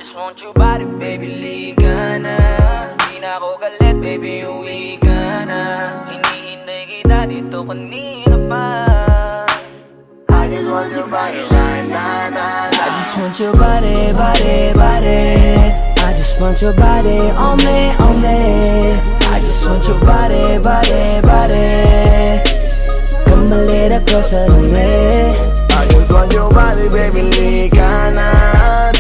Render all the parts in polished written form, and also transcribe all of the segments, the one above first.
just want your body, baby, liga na. Di na ako galit, baby, uwi ka na. Hinihintay kita dito kanina pa. I just want your body right now. I just want your body, body, body. I just want your body on me, on me. I just want your body, body, body. Come a little closer to me. I just want your body, baby, liga na.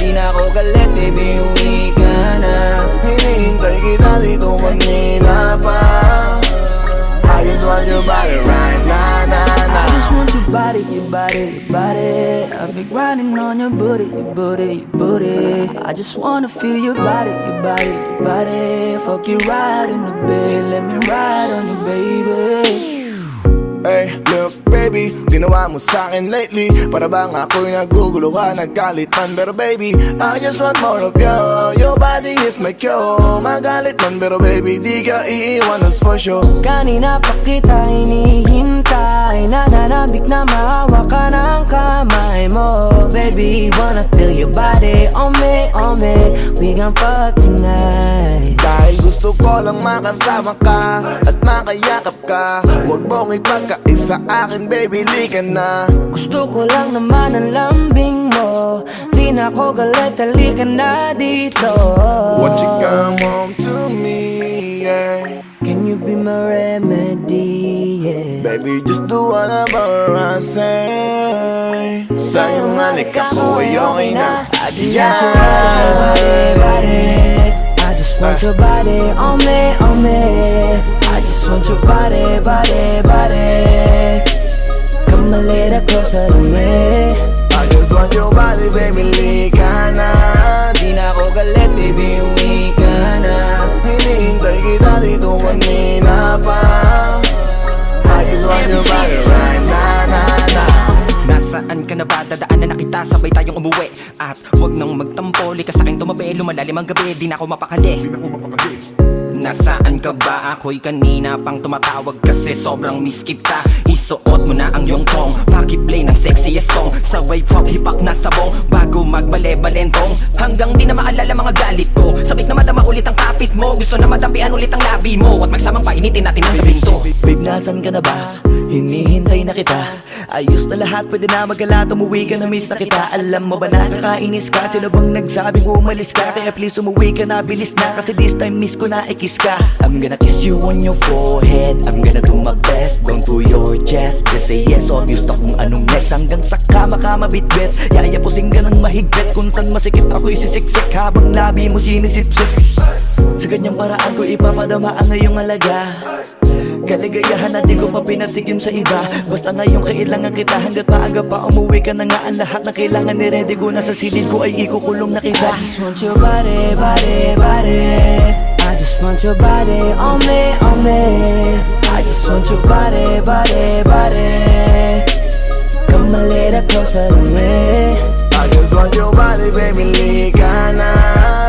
Di na ako galit, baby, uwi ka na. Hinihintay kita dito kanina pa. I just want your body right now, I just want your body, your body, your body. I've been grinding on your booty, your booty, your booty. I just wanna feel your body, your body, your body. Fuck you right in the bed, let me ride on you, baby. Hey, look baby, ginawa mo sa'kin lately. Para bang ako'y naguguluhan, nagkalitan. Pero baby, I just want more of you. Your body is my cure. Magalit man pero baby, di ka iiwan, that's for sure. Kanina pa kita hinihintay, nananabik na mahawa ka ng kamay mo. Baby, wanna feel your body on me, on me. We gon' fuck tonight. Dahil gusto ko lang makasama ka at makayakap ka. Huwag mong ipagkaisa akin, baby, liga na. Gusto ko lang naman ang lambing mo. Di na ako galit, halika na dito. Won't you come home to me, yeah. Can you be my remedy, yeah. Baby, just do whatever I say. Sa'yong halik ako ay okay na. I just want your body, body. I just want your body on me, on me. I just want your body, body, body. Come a little closer to me. I just want your body, baby, liga na. Di na ako galit, baby, uwi ka na. Hinihintay kita dito kanina pa. I just want your body right now. Nasaan ka na ba? Dadaanan na kita, sabay tayong umuwi. At wag nang magtampo, lika sa'kin tumabi. Lumalalim ang gabi, di na ako mapakali. Nasaan ka ba? Ako'y kanina pang tumatawag kasi sobrang miss kita. Isuot mo na ang iyong tong, pakiplay ng sexiest song. Sa wave hop, hipak na sabong, bago magbale-balentong. Hanggang di na maalala mga galit ko. Sabik na madama ulit ang kapit mo. Gusto na madapian ulit ang labi mo. At magsamang painitin natin ang gabing to. Babe, nasan ka na ba? Hinihintay na kita. Ayos na lahat, pwede na magala. Umuwi ka na, miss na kita. Alam mo ba nakakainis ka? Sino bang nagsabing umalis ka? Kaya please umuwi ka na, bilis na. Kasi this time miss ko na ikis ka. I'm gonna kiss you on your forehead. I'm gonna do my best, down to your chest. Just say yes, obvious na kung anong next. Hanggang sa kama ka mabitbit. Yayapusing ka ng mahigpit. Kung saan masikip ako'y sisiksik habang labi mo sinisipsip. Sa ganyang paraan ko ipapadama ang iyong alaga. Kaligayahan na di ko pa pinatikim sa iba. Basta ngayon kailangan kita. Hanggat maaga pa umuwi ka na nga. Ang lahat na kailangan ni-ready ko. Nasa silid ko ay ikukulong na kita. I just want your body, body, body. I just want your body on me, on me. I just want your body, body, body. Come a little closer to me. I just want your body, baby, liga na.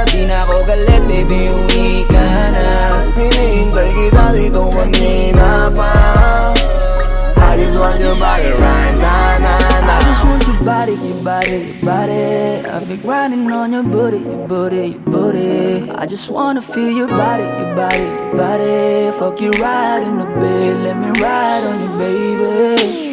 Di na ako galit, baby, uwi ka na. Hinihintay kita dito kanina pa. I just want your body right now. I just want your body, your body, your body. I've been grinding on your booty, your booty, your booty. I just wanna feel your body, your body, your body. Fuck you right in the bed, let me ride on you, baby.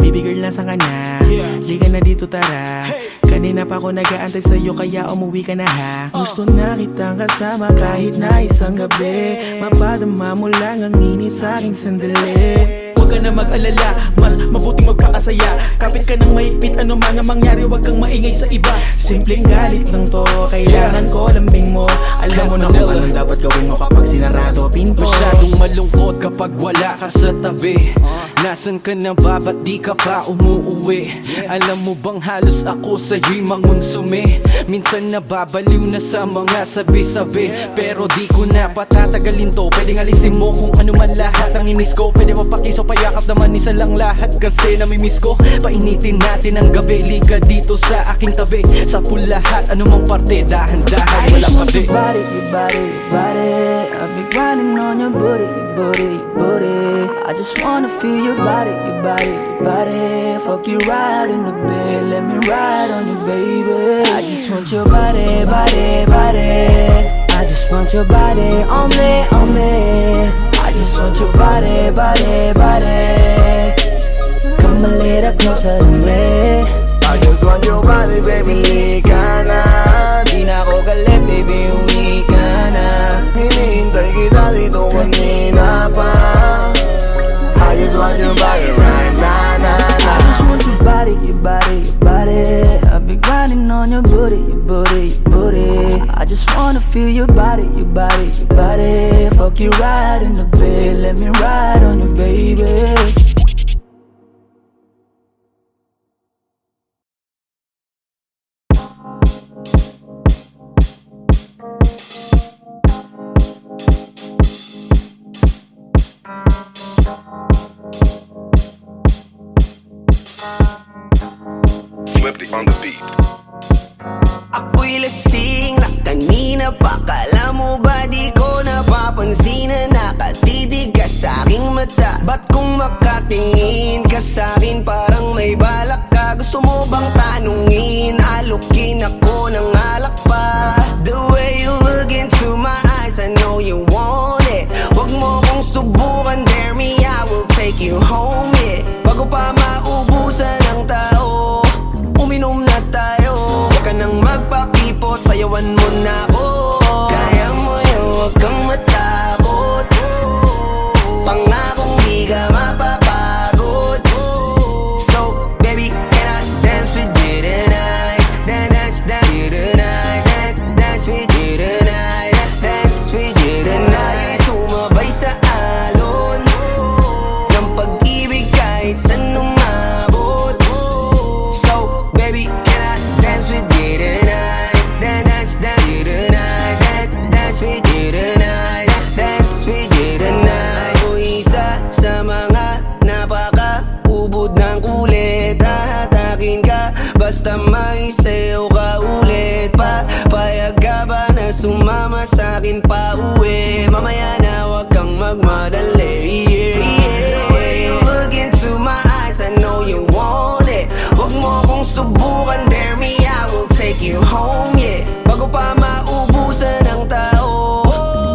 Baby girl, nasa ka na? Liga na dito, tara. Kanina pa ako nag-aantay sa'yo, kaya umuwi ka na ha. Gusto na kitang kasama kahit na isang gabi. Mapadama mo lang ang init sa'king sandali. Huwag ka na mag-alala, mas mabuting magpakasaya. Kapit ka ng mahigpit, ano man ang mangyari, huwag kang maingay sa iba. Simpleng galit lang to, kailangan ko lambing mo. Alam mo na kung anong dapat gawin mo kapag sinarado pinto. Masyadong malungkot kapag wala ka sa tabi. Nasaan ka na ba? Ba't di ka pa umuuwi? Alam mo bang halos ako sa'yo'y mangunsumi? Minsan nababaliw na sa mga sabi-sabi. Pero di ko na patatagalin to. Pwedeng alisin mo kung ano man lahat ang inis ko. Pwede mapakiso, payakap naman isa lang lahat. Kasi namimiss ko. Painitin natin ang gabi. Liga dito sa aking tabi. Sa lahat, anumang parte, dahan-dahan, walang I just want kabi. your body, your body, your body. I've been grinding on your booty, your booty, your booty. I I just wanna feel your body, your body, your body. Fuck you right in the bed, let me ride on you, baby. I just want your body, body, body. I just want your body on me, on me. I just want your body, body, body. Come a little closer to me. I just want your body, baby, lika na. Di na ako galit, baby, uwi ka na. Hinihintay kita dito kanina pa. I just want your body right now, na, na. I just want your body, your body, your body. I've been grinding on your booty, your booty, your booty. I just wanna feel your body, your body, your body. Fuck you right in the bed, let me ride on you, baby. Swifty on the beat. Ako'y lasing na kanina pa. Kala mo ba di ko napapansin na nakatitig ka sa aking mata? Ba't kung makatingin ka sa'kin parang may balak ka? Gusto mo bang tanungin? Alukin ako ng alak pa. The way you look into my eyes, I know you want it. Huwag mo kong subukan, dare me, I will take you home, yeah. Bago pa maubusan ng tao, uminom na tayo. Huwag ka nang magpakipot, sayawan mo na ako. Kaya mo yun, huwag kang matakot. Pangakong di ka mapapagod. So, baby, can I dance with you tonight? Dance, dance with you tonight. Dance with you tonight. Dance with you tonight. Sumabay sa alon ng pag-ibig kahit saan umabot. So, baby, can I dance with you tonight? Dance, dance with you tonight. Dance with you tonight. Dance with you tonight. O isa sa mga napaka-ubod ng kulit. Hahatakin ka basta may sayo ka ulit pa. Payag ka ba na sumama sa'kin pa uwi? Mamaya na wag kang magmadali, yeah, yeah. The way you look into my eyes, I know you want it. Huwag mo kong subukan, dare me, I will take you home, yeah. Bago pa maubusan ng tao,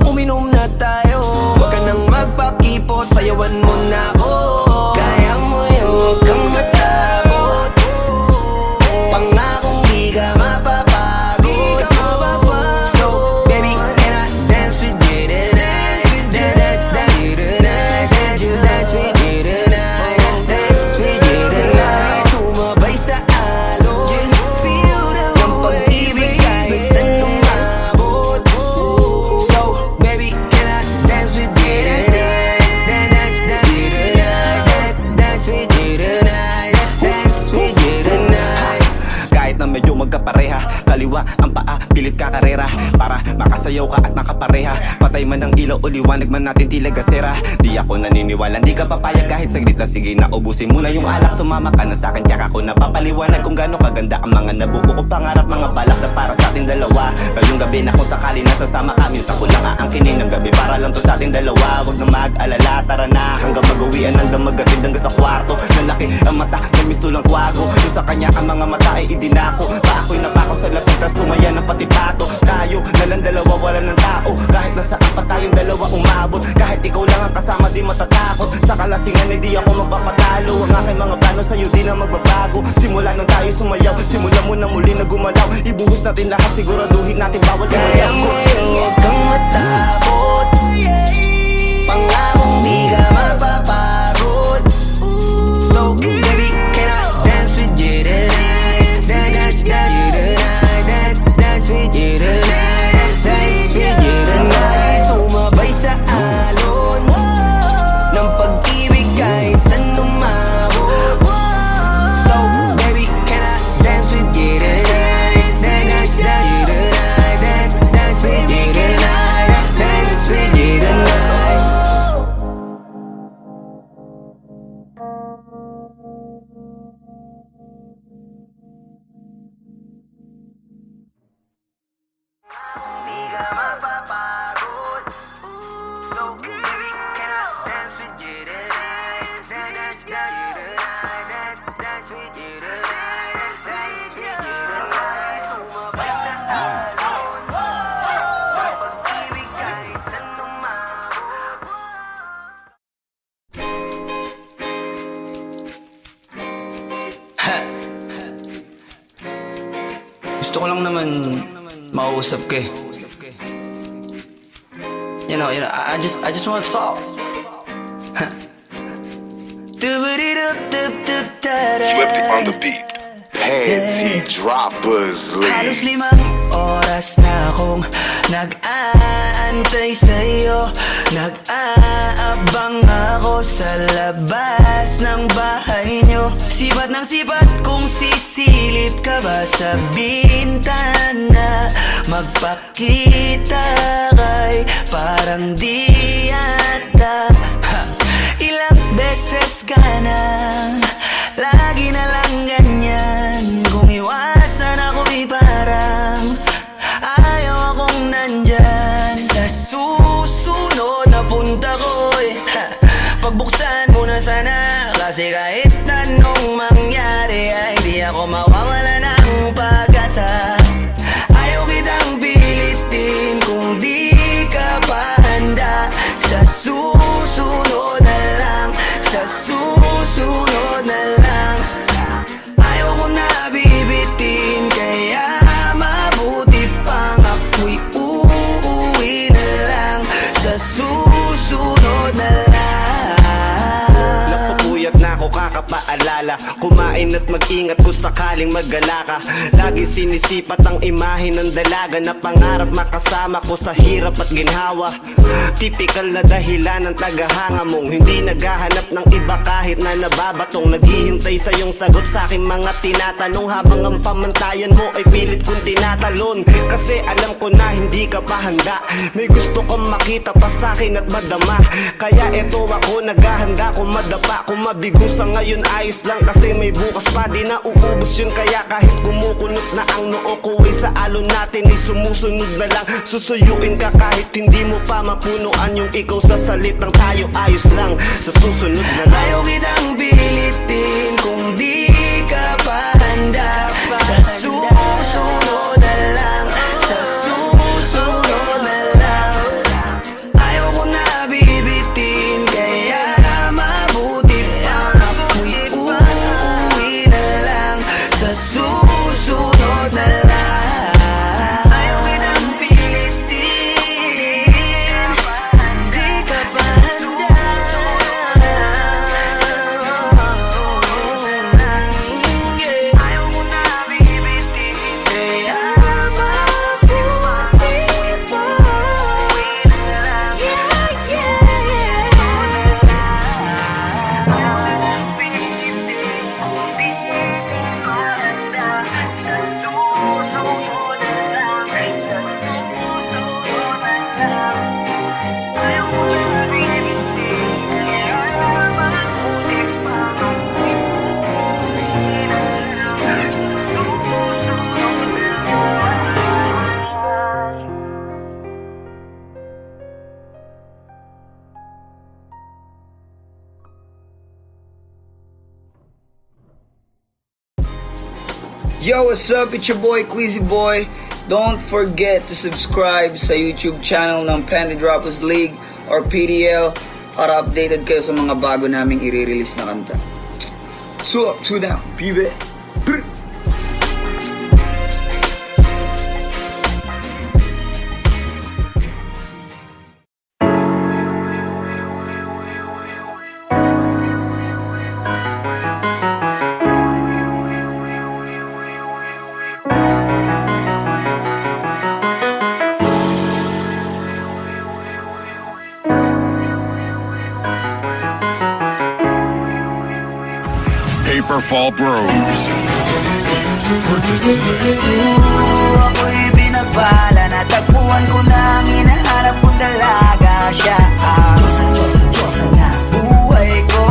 uminom na tayo. Huwag ka nang magpakipot, sayawan mo na ako. Kaya mo yun, huwag kang matakot. Pangakong di ka mapapagod. So, baby, can I dance with you tonight? Dance, dance with you tonight. Dance with you tonight. Dance with you tonight. Sumabay sa alon ng pag-ibig kahit saan umabot. So, baby, can I dance with you tonight? Dance, dance with you tonight. Dance with you tonight. Dance with you tonight. Kahit na medyo magkapareha, kaliwa ang paa, pilit ka karera para makasayaw ka at makapareha. Patay man ang ilaw o liwanag man natin tila gasera. Di ako naniniwala, di ka papayag kahit saglit na. Sige na, ubusin mo na yung alak. Sumama ka na sa'kin, tsaka ako napapaliwanag kung gaano kaganda ang mga nabuo ko pangarap. Mga balak na para sa ating dalawa. Ngayong gabi na kung sakali nasasama kami, sa ko lang aangkinin ng gabi para lang to sa ating dalawa. Huwag na mag-alala, tara na hanggang mag-uwian, hanggang magatid hanggang sa kwarto. Lalaki ang mata, may mistulang kwago. Yung sa kanya ang mga mata ay idinako. Pa ako'y napako sa lapit, tas tumaya ng pati pato. Tayo nalang dalawa, wala ng tao. Kahit nasaan pa tayong dalawa umabot. Kahit ikaw lang ang kasama, di matatakot. Sa kalasingan ay di ako magpapatalo. Ang aking mga plano sa'yo di na magbabago. Simula nang tayo sumayaw, simula mo na muli na gumalaw. Ibuhos natin lahat, siguraduhin natin bawal Kaya mo yun, huwag kang matakot. Pangakong di ka mapapagod. So, baby, can I dance with you tonight? Dance, dance with you tonight. Dance with you tonight. Dance with you tonight. Sumabay sa alon ng pag-ibig kahit saan umabot. So, baby, can I dance with you tonight? Dance, dance with you tonight. Dance with you tonight. Dance with you tonight. Di ka mapapagod. So, baby, can I dance with you tonight? Gusto ko lang naman mausap ka eh. You know, I just want to talk. Swifty on the beat. Panty droppers Halos league. 5 oras na akong nag-aantay sa'yo. Nag-aabang ako sa labas ng bahay nyo. Sipat ng sipat kung sisilip ka ba sa bintana. Magpakita kay parang di yata. Ilang beses ka na, lagi na lang ganyan. Kung iwasan ako'y parang ayaw akong nandyan. Sa susunod na punta ko'y pagbuksan mo na sana. Kasi kahit anong mangyari ay di ako mawawala ng pag-asa. Ayaw kitang pilitin kung di ka pa handa. Sa susunod na lang, sa susunod na lang. Ayaw ko na bibitin, kaya mabuti pang ako'y uuwi na lang. Sa susunod na lang. Napupuyat na ako kakapaalala. Kumain at mag-ingat kung sakaling mag-gala ka. Lagi sinisipat ang imahe ng dalaga na pangarap makasama ko sa hirap at ginhawa. Typical na dahilan ng tagahanga mong hindi naghahanap ng iba kahit na nababatong. Naghihintay sa iyong sagot sa aking mga tinatanong, habang ang pamantayan mo ay pilit kong tinatalon. Kasi alam ko na hindi ka pa handa. May gusto kang makita pa sa akin at madama. Kaya eto ako naghahanda kung madapa. Kung mabigo sa ngayon ayos lang, kasi may bukas pa, di na uubos yun. Kaya kahit kumukunot na ang noo ko ay sa alon natin ay sumusunod na lang. Susuyuin ka kahit hindi mo pa mapunuan yung ikaw sa salitang tayo ayos lang. Sa susunod na lang. Ayaw kitang pilitin kung di ka pa handa. Sa susunod na lang, sa susunod na lang. Ayaw ko na bibitin, kaya mabuti pa ako'y uuwi na lang. Sa susunod na lang. Ayaw kitang pilitin, di ka pa handa. Ayaw ko na bibitin, kaya mabuti pa uuwi na lang. Yo, what's up? It's your boy, Queasy Boy. Don't forget to subscribe sa YouTube channel ng Panty Droppers League or PDL para updated kayo sa mga bago naming i-release na kanta. So up, two down, pibe. Brr. Paperfall Bros. Purchase today. Ako'y binagpala, natagpuan ko na ang hinahanap kong dalaga. Siya ang Diyosa na buhay ko.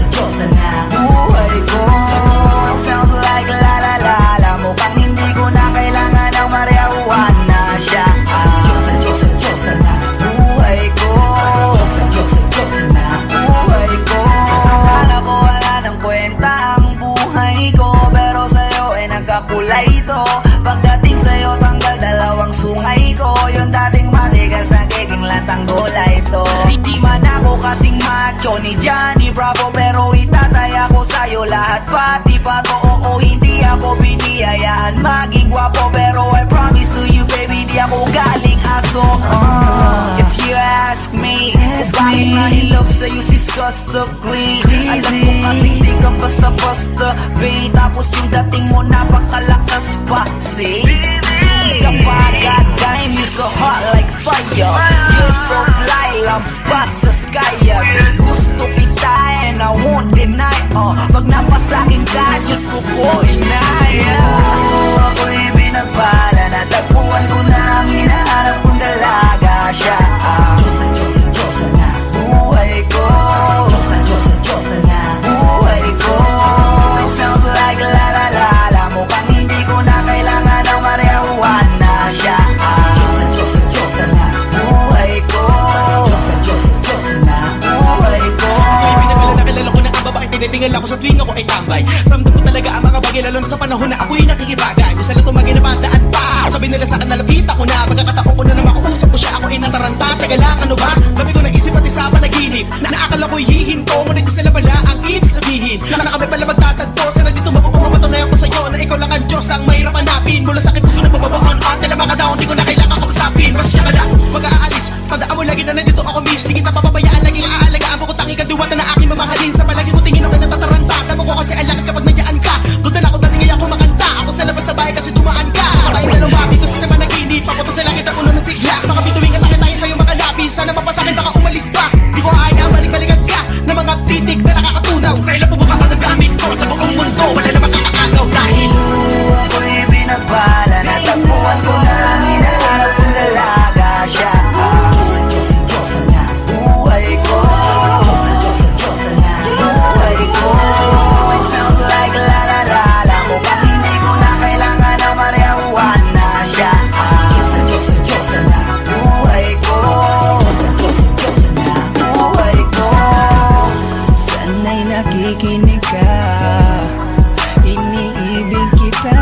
Diyosa na buhay ko. It sounds like la la la la. Mukhang hindi ko na kailangan ng mariawan na. Siya ang Diyosa na buhay ko. Diyosa na buhay ko. Akala ko wala ng kwenta ang buhay ko, pero sa'yo ay nagkakulay ito. Pagdating sa'yo tanggal dalawang sungay ko. Yung dating matigas na my love sa'yo sis gusto clean. Alam ko kasi di ka basta-basta, babe. Tapos yung dating mo napakalakas pa, see? Isa pa, goddamn, you so hot like fire. You so fly, lampas sa sky. Gusto kita and I won't deny. Pag napasakin ka, Diyos ko po inaya. Ako'y binagpala, natagpuan ko na ang hinahanap kong dalaga siya. Diyosa na buhay ko. Diyosa na buhay ko. It sounds like la la la la. Mukhang hindi ko na kailangan ng marijuana siya. Diyosa na buhay ko. Diyosa na buhay ko. Nakilala ko na ang babae, tinitingal ako sa tuwing ako ay tambay. Ramdam ko talaga ang mga bagay, lalo na sa panahon na ako'y nakikibagay. Misa lang tumagay na bandaan pa. Sabi nila sa'kin nalapit ako na. Pagkakataon ko na na makausap ko siya, ako ay nataranta. Teka lang, ano ba? Dami ko naisip pati sa panaginip na naakala ko'y hihinto. Ngunit Diyos na pala ang ibig sabihin na kami pala magtatagpo. Sana dito mapapapatunayan ko sa'yo na ikaw lang ang Diyos ang mahirap hanapin. Mula sa aking puso na pababaon pa. Kailan mga daon, di ko na kailangan kausapin. Mas siya ka lang, mag-aalis. Tandaan mo lagi na nandito ako, miss. Di kita papabayaan, laging aalagaan mo ko tanging kadiwata na aking mamahalin. Sa palagi ko tingin ako natataranta. Tama ko kasi alam kapag nandiyan ka. Doon na ako dating ngayon kumakanta. Ako sa labas sa bahay kasi dumaan ka. Tayong dalawa dito sa naman naginip. Ako to sa langit ang ulo ng sigla. Baka bituwing ka tayo sa'yo makalapis. Sana mapasakin baka umalis pa. Di ko ayaw balik-balikan ka na mga titig na nakakatunaw. Sa ilang pubuka ka ng gamit ko. Sa buong mundo wala na makakaagaw dahil ako'y binagpala, natagpuan ko na ang hinahanap kong dalaga siya. Diyosa na buhay ko. Diyosa na buhay ko. It sounds like la la la la. Mukhang hindi ko na kailangan ng marijuana siya. Diyosa na buhay ko. Diyosa na buhay ko. Sana'y nakikinig ka, iniibig kita.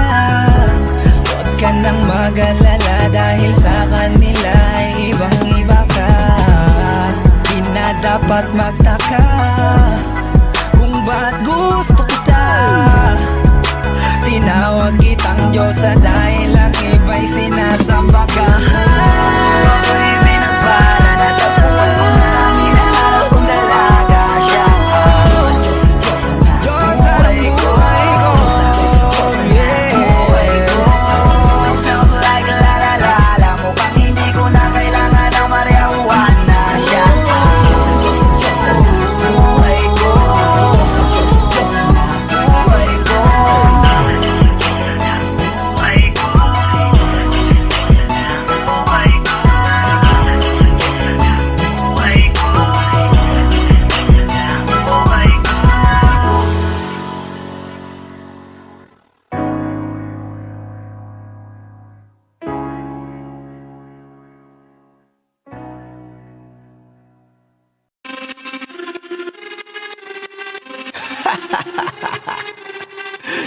Huwag ka nang mag-alala dahil sa kanila ay ibang-iba ka. Di na dapat magtaka kung ba't gusto kita. Tinawag kitang Diyosa dahil ang iba'y sinasamba ka. Ako'y binagpala, natagpuan ko na ang hinahanap kong dalaga siya. Diyosa na buhay ko. Buhay ko. It sounds like la la la la. Mukhang hindi ko na kailangan ng marijuana siya. Diyosa na buhay ko. Diyosa na buhay ko.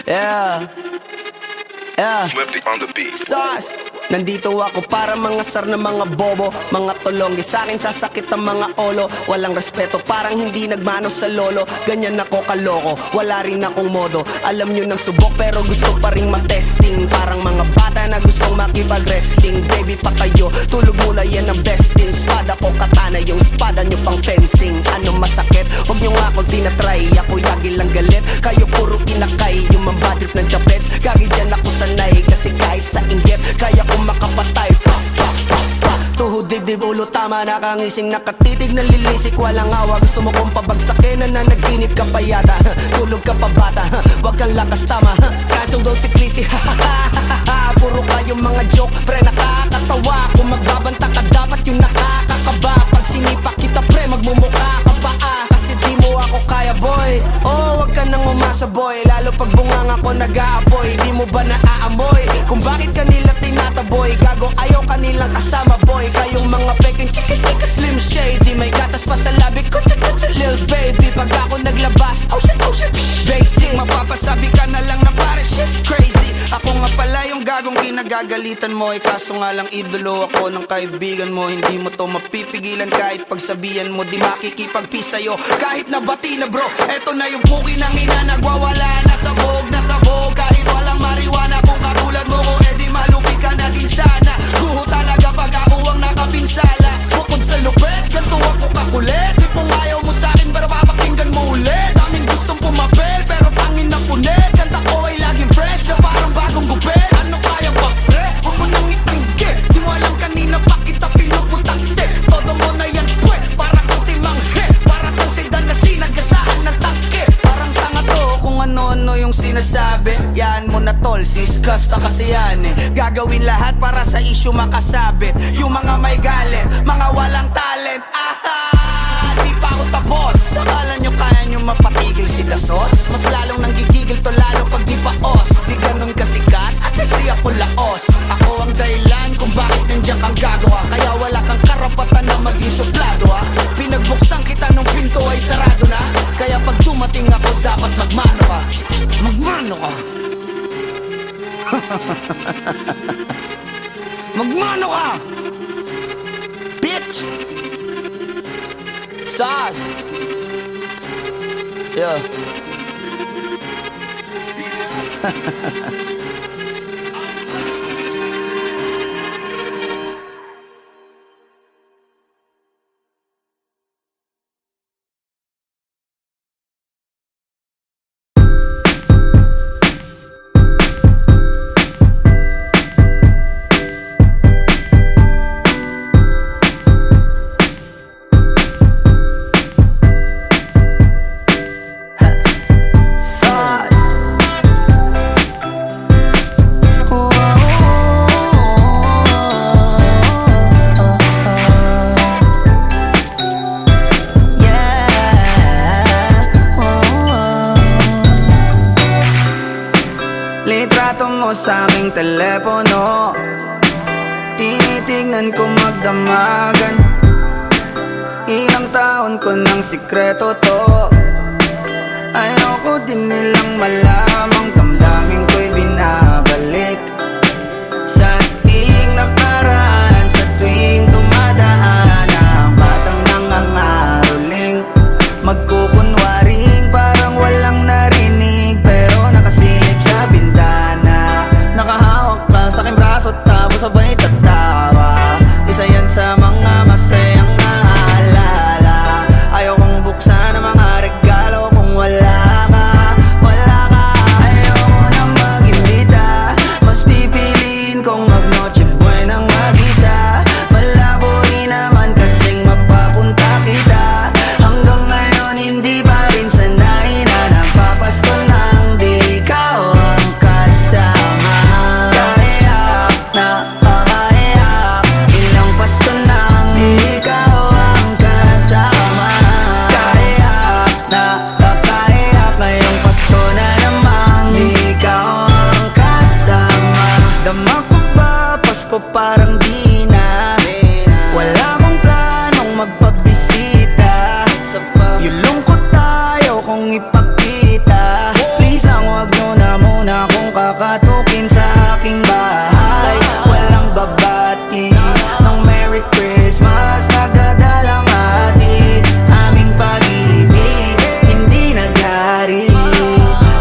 Yeah. Flipped on the beat. Sauce. Nandito ako para mangasar ng mga bobo, mga tulonggi. Sa'kin sasakit ang mga olo. Walang respeto, parang hindi nagmano sa lolo. Ganyan ako kaloko, wala rin akong modo. Alam nyo ng subok pero gusto pa rin matesting. Parang mga bata na gustong makipag-wrestling. Baby pa kayo, tulog mula yan ang besting. Spada ko katana, yung spada nyo pang fencing. Ano masakit? Huwag nyo nga akong tinatry. Ako yagi lang galit, kayo puro inakay. Yung mambadrip ng chapets, gagi dyan ako sanay. Kasi kahit sa inggit, kaya ko makapatay. Tuhod dibdib ulo tama, nakangising nakatitig nalilisik, walang awa. Gusto mo kong pabagsakin, nananaginip ka pa yata. Tulog ka pa bata, wag kang lakas tama. Kasong daw si Clissy, puro kayong mga joke, pre nakakatawa. Kung magbabanta ka dapat yung nakakakaba. Pag sinipa kita pre, magmumukha ka pa kasi di mo ako kaya boy. Oh, wag ka nang umasa boy, lalo pag bungang ako nag-aapoy. Di mo ba naaamoy kung bakit kanila tinataboy? Gago ayaw kanilang kasama boy. Kayong mga peking chika-chika slim shady, may gatas pa sa labi ko, cha-cha-cha lil baby. Pag ako naglabas, oh shit, basic. Mapapasabi ka na lang na pare shit's crazy. Ako nga pala yung gagong kinagagalitan mo. Kaso nga lang idolo ako ng kaibigan mo. Hindi mo to mapipigilan kahit pagsabihan mo. Di makikipagpis sa'yo kahit nabati na bro. Eto na yung puki ng ina, nagwawala na sabog. Kahit walang marijuana, kung katulad mo ko edi malupi ka na din sana. Guho talaga pag ako ang nakapinsala. Bukod sa lupet, ganito ako kakulit. Di kasi yan Gagawin lahat para sa issue makasabit. Yung mga may galit, mga walang talent. Di pa ako tapos. Akala nyo kaya nyo mapatigil si Dasos? Mas lalong nanggigigil to lalo pag di pa os. Di ganun kasikat, at least di ako laos. Ako ang dahilan kung bakit nandiyan kang gagawa. Kaya wala kang karapatan na maging suplado Pinagbuksan kita nung pinto ay sarado na. Kaya pag dumating ako dapat magmano ka. Magmano ka. Magmano ka, bitch. Sas. Yeah. Litrato mo sa aming telepono, tinitignan ko magdamagan. Ilang taon ko ng sikreto to. Ayoko din nilang malamang damdamin ko'y binabalik. Sa ating nakaraan, sa tuwing dumadaan ang batang nangangaroling, magkukunwaring parang walang narinig, pero nakasilip sa bintana. Nakahawak ka sa aking braso tapos sabay tatawa. Isa yan sa mga masayang naalala. Ayokong buksan ang mga regalo kung wala ka, wala ka. Ayoko nang mag-imbita, mas pipiliin kong mag-noche buenang mag-isa. Malabo rin naman kasing mapapunta kita. Hanggang ngayon hindi pa rin sanay na napapasko nang di ikaw ang kasama. Kaiyak na pakaiyak, ilang Pasko nang di ikaw ang kasama. Kaiyak na pakaiyak, ngayong Pasko na namang di ikaw ang kasama. Dama ko ba Pasko parang di na, wala akong planong magpabisita. Yung lungkot tayo kung ipakita. Please lang wag nyo na muna kung kakatukin sa aking bahay. Walang babati ng Merry Christmas, nagdadalang hati. Aming pag-ibig hindi naghari.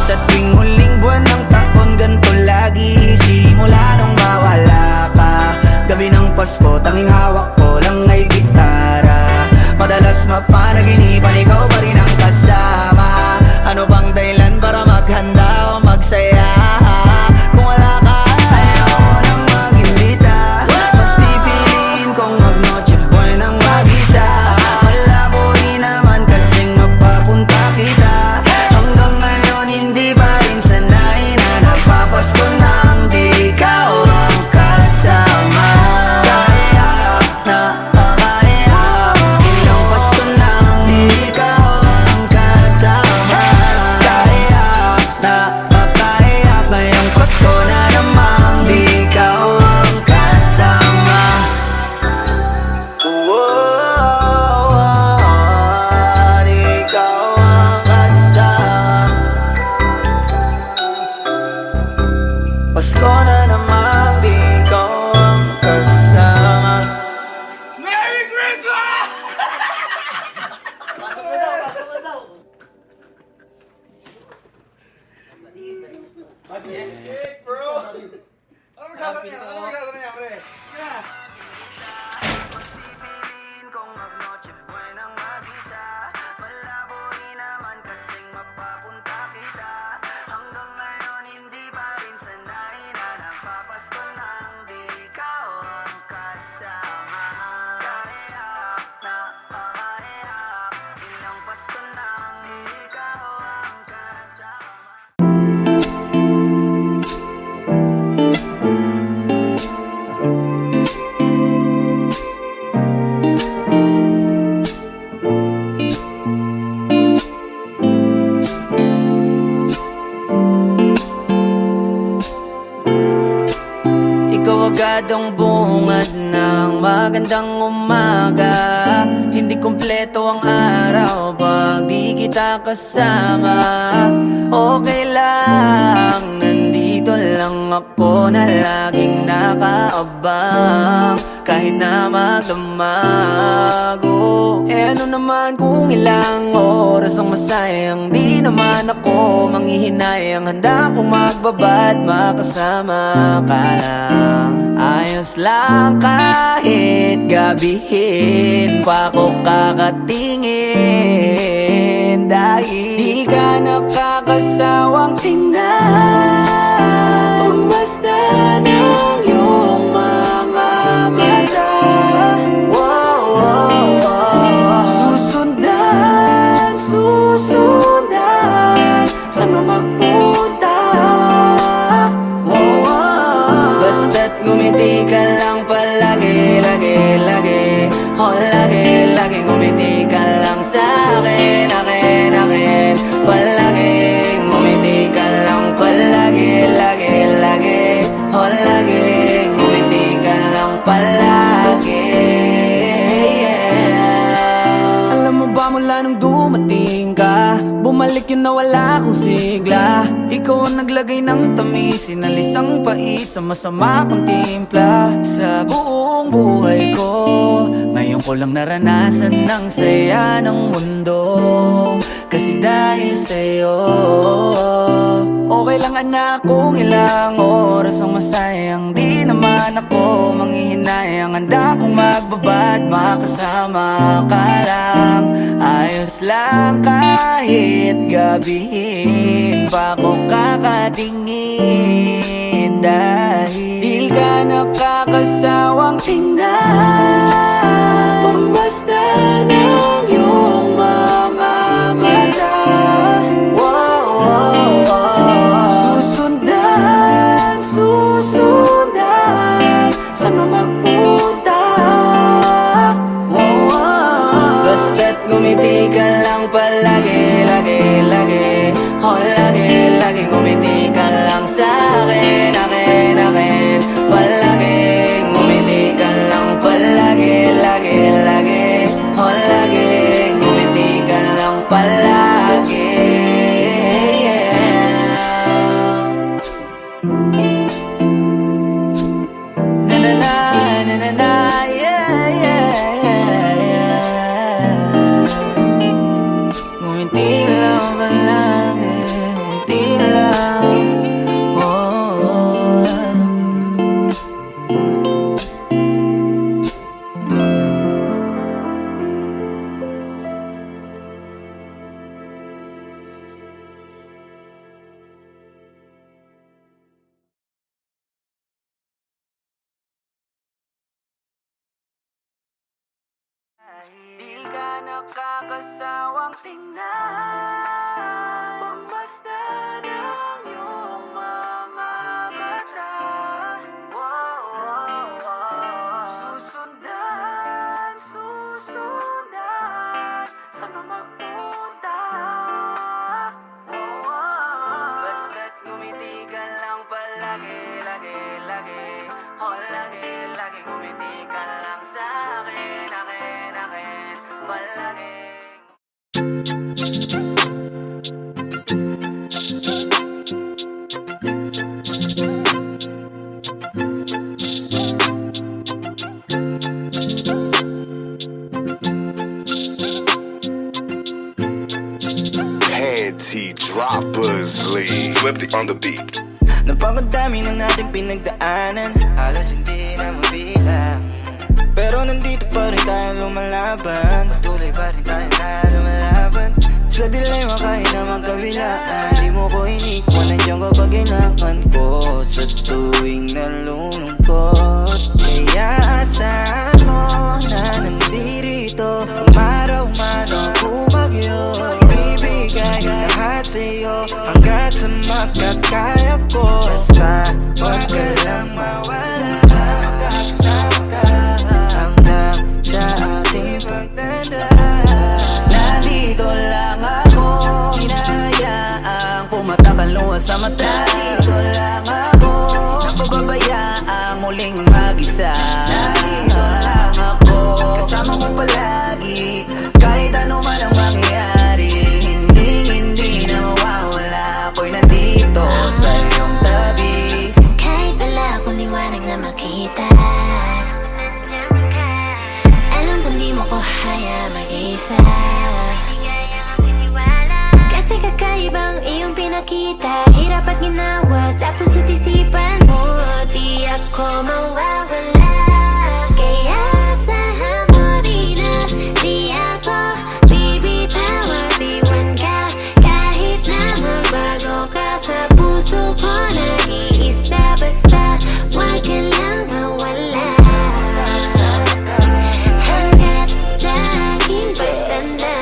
Sa tuwing huling buwan ng taon ganito lagi. Simula nung mawala ka, gabi ng Pasko tanging hawak ko lang ay gitara. Madalas mapanaginipan ikaw pa rin ang kasama. Ano bang dahilan para maghanda o magsaya? Kung wala ka, ayoko nang mag-imbita, mas pipiliin kong mag-noche buenang mag-isa. Malabo rin naman kasing mapapunta kita. Hanggang ngayon hindi pa rin sanay na napapasko nang di ikaw ang kasama. Kaiyak na pakaiyak, ilang Pasko nang di ikaw ang kasama. Kaiyak na pakaiyak, ngayong Pasko na namang di ikaw ang kasama. Di ikaw ang kasama. Pasko na namang di ikaw ang kasama. Merry Christmas! Pipiliin kong mag-noche buenang mag-isa. Malabo rin naman kasing mapapunta kita. Hanggang ngayon hindi pa rin sanay na napapasko nang di ikaw ang kasama. Kaiyak na pakaiyak, ilang Pasko nang di ikaw ang kasama. ang bungad ng magandang umaga. Hindi kumpleto ang araw pag di kita kasama. Okay lang, nandito lang ako na laging nakaabang. Kahit na magdamag, ano naman kung ilang oras ang masayang. Di naman ako manghihinayang, handa kong magbabad makasama ka lang. Ayos lang kahit gabihin pa ko kakatingin. Dahil di ka nakakasawang tingnan, basta ng iyong mga mata. Susundan saan mo magpunta. Basta't ngumiti ka lang palagi, lagi, lagi. Lagi, lagi ngumiti ka lang sa'kin, akin, akin. Palagi ngumiti ka lang palagi, lagi, lagi. Lagi ngumiti ka lang palagi. Alam mo ba mula nung dumating ka, bumalik yun na wala akong sigla. Ikaw ang naglagay ng tamis, sinalis ang pait sa masama kong timpla. Sa buong buhay ko, ngayon ko lang naranasan ng saya ng mundo. Kasi dahil sa'yo, okay lang anak kung ilang oras ang masayang. Di naman ako manghihinayang, handa kong magbabad makasama ka lang. Ayos lang kahit gabihin pa ko kakatingin. Dahil di ka nakakasawang tingnan, basta ng iyong mga mata. Susundan, susundan saan mo magpunta. Basta't ngumiti ka lang palagi, lagi, lagi. Lagi, lagi ngumiti ka lang sa'kin, akin, akin. Palagi ngumiti ka lang palagi, lagi, lagi. Lagi ngumiti ka lang palagi. Na na na, na na na, yeah, yeah, yeah. Ngumiti lang palagi, ngumiti lang, di ka nakakasawang tingnan, basta ng iyong mga mata. Susundan, susundan saan mo magpunta. Basta't ngumiti ka lang palagi, lagi, lagi. Lagi, lagi ngumiti ka lang sa'kin, akin, akin. Palagi. Panty Droppers League. Flip it on the beat. Napakadami na natin pinagdaanan, halos hindi na mabilang. Pero nandito pa rin tayo lumalaban, patuloy pa rin tayo na lumalaban. Sa dilema kahit na magkabilaan, di mo ko inikwan, nandiyan ka pag kailangan ko. Sa tuwing nalulungkot, kaya asahan mo na nandirito. Umaraw man o bumagyo, ibibigay lahat sa'yo hanggat sa makakaya ko. Basta wag ka lang mawala, kasama ka hanggang sa ating pagdadaan. Nandito lang ako, hinahayaang pumatakal luha sa mata. Nandito lang ako, napababayaang muling mag mo ko haya mag-isa. Kasi kakaibang iyong pinakita, hirap at ginawa sa puso't isipan mo. Di ako mawawala, kaya asahan mo rin na di ako bibitaw at iwan ka. Kahit na magbago ka sa puso ko, nag-iisa basta wag ka lang mawala. Hanggat sa aking pagtanda,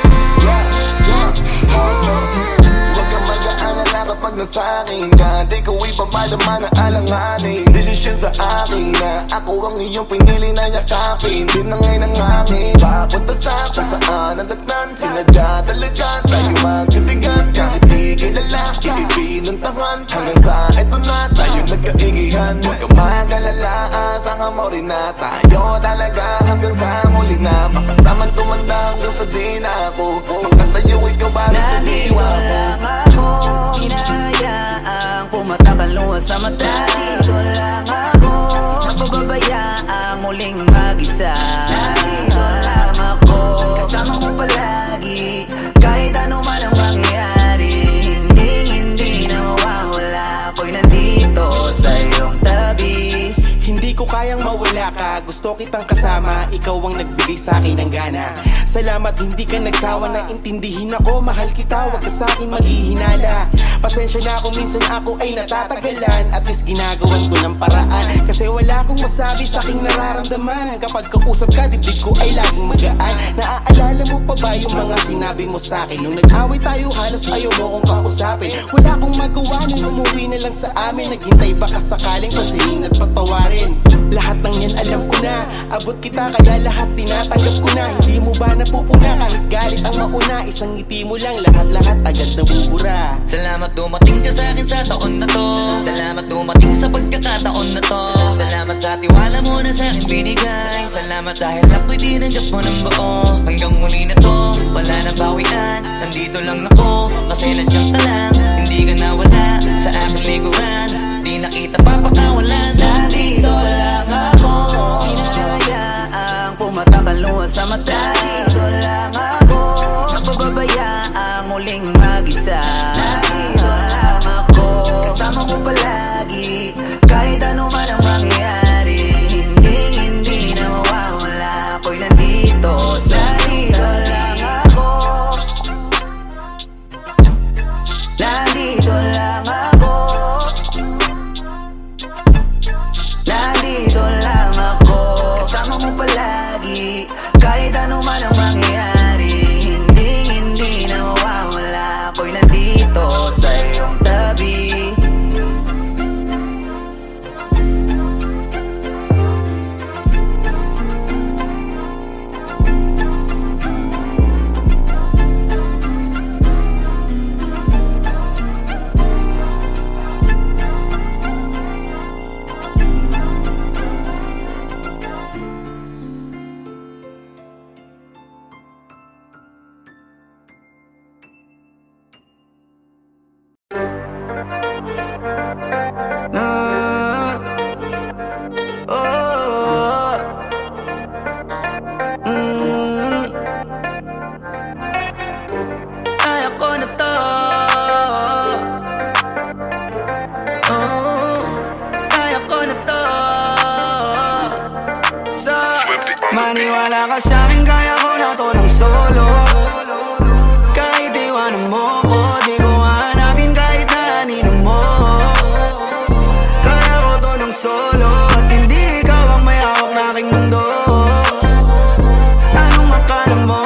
Huwag kang mag-aalala kapag nasa akin ka. Di ko ipapadama na alanganin. Desisyon sa akin na ako ang iyong pinili na yakapin. Di na ngayon ang hangin papunta sa kung saan ang datnan. Sinadya talaga tayo magtitigan. Kahit di kilala, ipipinuntahan. Hanggang sa eto na tayo nagkaigihan. Huwag kang mag-alala, asahan mo rin na tayo talaga. Hanggang sa muli na makasaman tumanda hanggang sa di na ako magkatayo ikaw para sa Nandito diwa ko. lang ako, hinahayaang pumatakal luha sa mata. Nandito lang ako, napababayaang muling mag-isa. Nandito lang ako, kasama mo palagi, kahit ano man ang mangyayari. Hindi na mawawala, ako'y nandito sa iyong tabi. Hindi ko kayang mawala ka, gusto kitang kasama. Ikaw ang nagbigay sa akin ng gana. Salamat hindi ka nagsawa na intindihin ako. Mahal kita, wag ka sa akin maghihinala. Pasensya na kung minsan ako ay natatagalan. At least ginagawan ko ng paraan, kasi wala akong masabi sa aking nararamdaman. Kapag kausap ka, dibdib ko ay laging magaan. Naaalala mo pa ba yung mga sinabi mo sa akin? Nung nag-away tayo, halos ayaw mo kong kausapin. Wala akong magawa nung umuwi na lang sa amin. Naghintay baka sakaling pasingin at patawarin. Lahat ng yan alam ko na, abot kita kaya lahat tinatanggap ko na. Hindi mo ba napupuna kahit galit ang mauna? Isang ngiti mo lang, lahat-lahat agad nabubura. Salamat dumating ka sa akin sa taon na to. Salamat dumating sa pagkakataon na to. Salamat sa tiwala mo na sa akin binigay. Salamat dahil ako'y tinanggap mo ng buo. Hanggang muli na to, wala nang bawian. Nandito lang ako, kasi nandiyan ka lang. Hindi ka nawala sa aking likuran. Di na kita papakawalan. Nandito lang ako, hinahayaang pumatakal luha sa mata. Nandito lang ako, napababayaang muling mag-isa. Nandito lang ako, kasama mo palagi, kahit ano man ang mangyayari. Hindi na mawawala, ako'y nandito sa nandito lang ako. Nandito lang ako. Nandito lang ako, kasama mo palagi, kahit ano man ang mangyayari. Hindi na mawawala, ako'y nandito sa iyong tabi. Kaya ko na to. Kaya ko na to. So, maniwala ka sa'kin, kaya ko na to ng solo. Kahit iwanan mo ko, di ko hanapin kahit na anino mo. Kaya ko to ng solo, at hindi ikaw ang may hawak na aking mundo. Anong akala mo?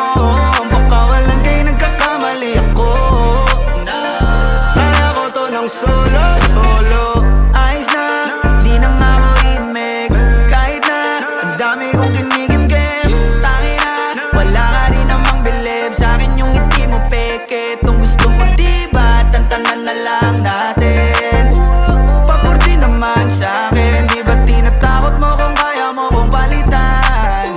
Baka walang kayo nagkakamali ako. Kaya ko to ng solo. Ayos na, di na nga ako imig. Kahit na, ang dami kong kinigim-gim. Tangi na, wala ka rin namang bilib sa akin yung ngiti mo peke. Kung gusto mo diba, tantanan na lang natin. Pabordi naman sa akin, di ba tinatakot mo kung kaya mo kong palitan?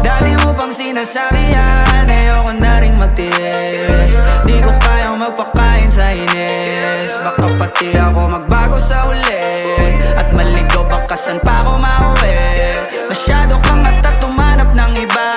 Dami mo pang sinasabi yan, ayoko na rin magtiis. Di ko kayang magpakain sa inis. Baka pati ako magbago sa uli, at maligaw baka saan pa ako mauwi. Masyado kang at tumanap ng iba.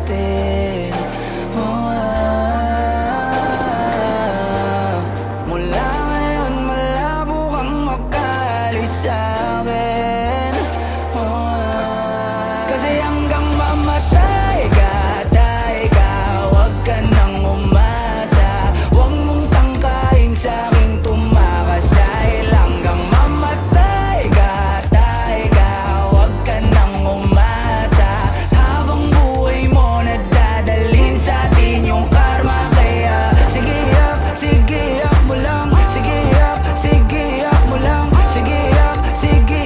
atin. Mula ngayon malabo kang makalis sa'kin. Kasi hanggang mamatay ka, huwag ka nang umasa. Huwag mong tangkain sa'king tumakas. Dahil hanggang mamatay ka, huwag ka nang umasa. Habang buhay mo nadadalhin sa'tin yung karma. Kaya sige yak mo lang. Sige yak mo lang. Sige yak mo lang. Sige yak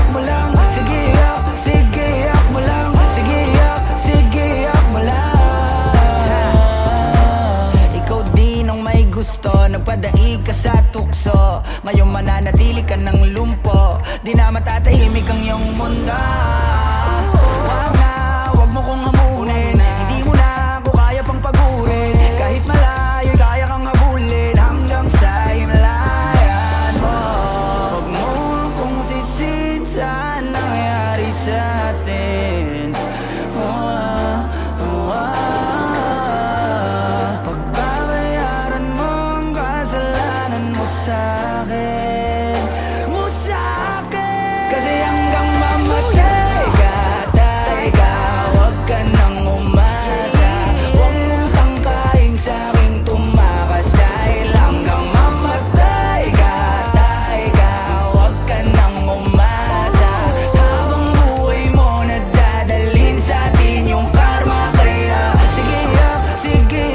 mo lang. Sige yak mo lang. Sige yak mo lang. Ikaw din ang may gusto, nagpadaig ka sa tukso. Ngayon mananatili ka ng lumpo, di na matatahimik ang iyong mundo. Wag mo kong hamunin, hindi mo na ako kaya pang pagurin. Kahit malayo, kaya kang habulin hanggang sa himlayan mo. Wag mo akong sisin sa nangyari sa atin. Pagbabayaran mo ang kasalanan mo sa'kin. Kasi hanggang mamatay ka, huwag ka nang umasa. Huwag mong tangkain sa'king tumakas. Dahil hanggang mamatay ka, huwag ka nang umasa. Habang buhay mo nadadalhin sa'tin yung karma. Kaya sige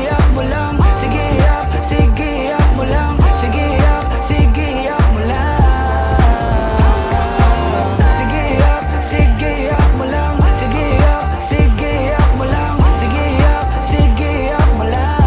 yak mo lang. Sige yak mo lang. Sige yak mo lang. Sige yak mo lang. Sige yak mo lang. Sige yak mo lang.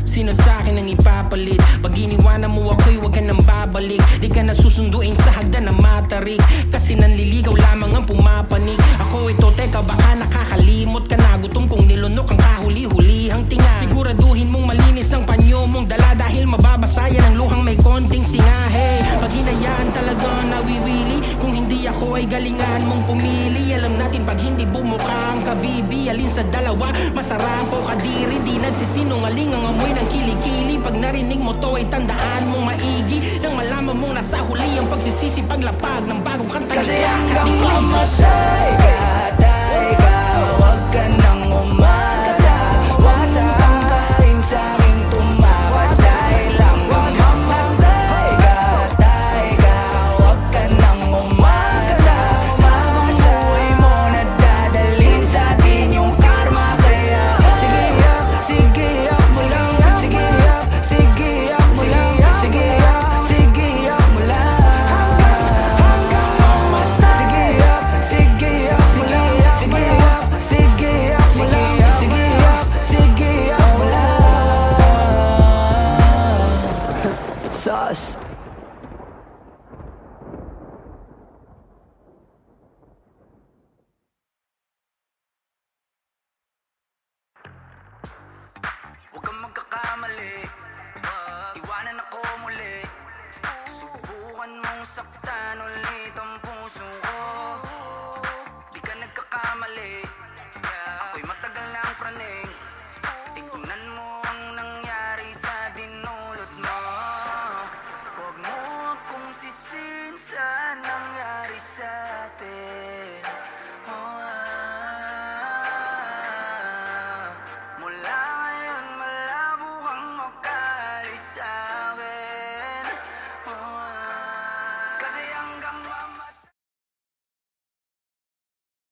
Sino sa'kin ang ipapalit? Pag iniwanan mo ako'y huwag ka nang babalik. Di ka na susunduin sa hagdan ng matarik. Kasi nanliligaw lamang ang pumapanig. Ako ito, teka baka nakakalimot ka na. Gutom kong nilunok ang kahuli-hulihang tinga. Siguraduhin mong malinis ang panyo mong dala. Dahil mababasa yan ang luhang may konting singahe. Pag hinayaan talaga nawiwili. Kung hindi ako ay galingan mong pumili. Alam natin pag hindi bumuka ang kabibi. Alin sa dalawa, masarap o kadiri. Di nagsisinungaling ang amoy ng kilikili. Pag narinig mo to ay tandaan mong maigi. Nang malaman mong nasa huli ang pagsisisi. Paglapag ng bagong kanta. Kasi hanggang mamatay ka, huwag ka nang umasa. Huwag mong tangkain sa'king tumakas. Dahil hanggang mamatay ka, huwag ka nang umasa. Habang buhay mo nadadalhin sa'tin yung karma. Kaya sige yak mo lang. Sige yak mo lang. Sige yak mo lang. Sauce.